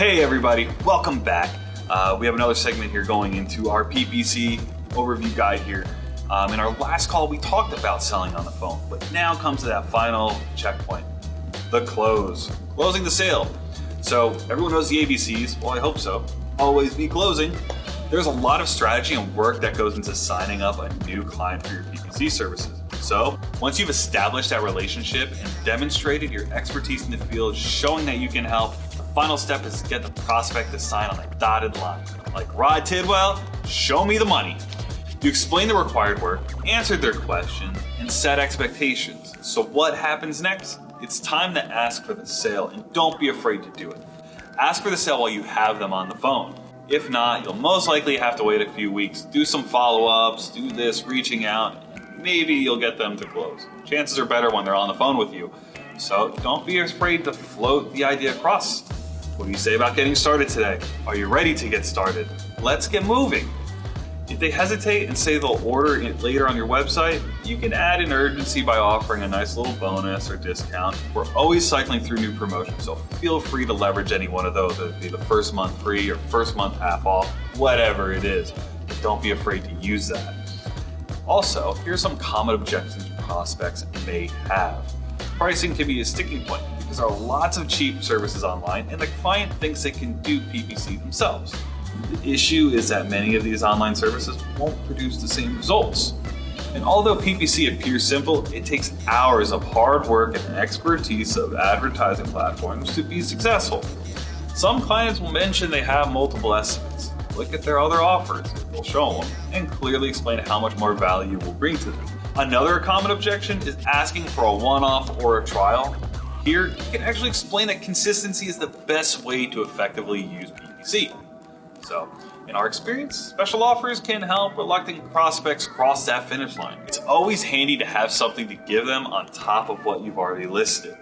Hey everybody, welcome back. We have another segment here going into our PPC overview guide here. In our last call, we talked about selling on the phone, but now comes to that final checkpoint, the close, closing the sale. So everyone knows the ABCs, well I hope so, always be closing. There's a lot of strategy and work that goes into signing up a new client for your PPC services. So once you've established that relationship and demonstrated your expertise in the field, showing that you can help, the final step is to get the prospect to sign on a dotted line. Like Rod Tidwell, show me the money. You explain the required work, answered their question, and set expectations. So what happens next? It's time to ask for the sale, and don't be afraid to do it. Ask for the sale while you have them on the phone. If not, you'll most likely have to wait a few weeks, do some follow-ups, do this, reaching out, and maybe you'll get them to close. Chances are better when they're on the phone with you. So don't be afraid to float the idea across. What do you say about getting started today? Are you ready to get started? Let's get moving. If they hesitate and say they'll order it later on your website, you can add an urgency by offering a nice little bonus or discount. We're always cycling through new promotions, so feel free to leverage any one of those. It'd be the first month free or first month half off, whatever it is. But don't be afraid to use that. Also, here's some common objections prospects may have. Pricing can be a sticking point because there are lots of cheap services online and the client thinks they can do PPC themselves. The issue is that many of these online services won't produce the same results. And although PPC appears simple, it takes hours of hard work and expertise of advertising platforms to be successful. Some clients will mention they have multiple estimates. Look at their other offers, we'll show them, and clearly explain how much more value will bring to them. Another common objection is asking for a one-off or a trial. Here, you can actually explain that consistency is the best way to effectively use PPC. So, in our experience, special offers can help reluctant prospects cross that finish line. It's always handy to have something to give them on top of what you've already listed.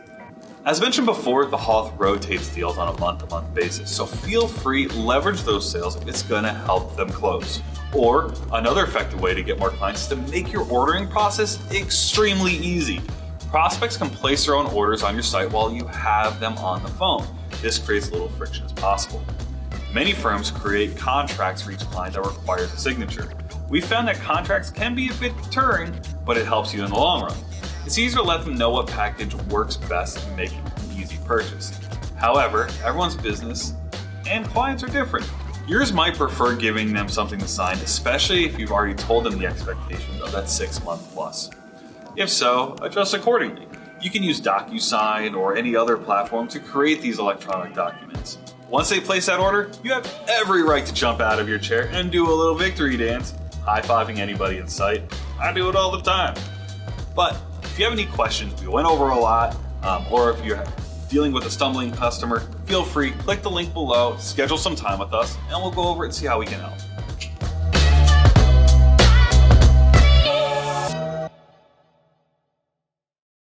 As mentioned before, the HOTH rotates deals on a month-to-month basis, so feel free to leverage those sales if it's going to help them close. Or, another effective way to get more clients is to make your ordering process extremely easy. Prospects can place their own orders on your site while you have them on the phone. This creates little friction as possible. Many firms create contracts for each client that requires a signature. We found that contracts can be a bit deterring, but it helps you in the long run. It's easier to let them know what package works best in making an easy purchase. However, everyone's business and clients are different. Yours might prefer giving them something to sign, especially if you've already told them the expectations of that 6 month plus. If so, adjust accordingly. You can use DocuSign or any other platform to create these electronic documents. Once they place that order, you have every right to jump out of your chair and do a little victory dance, high-fiving anybody in sight. I do it all the time. But if you have any questions, we went over a lot, or if you're dealing with a stumbling customer, feel free, click the link below, schedule some time with us, and we'll go over it and see how we can help.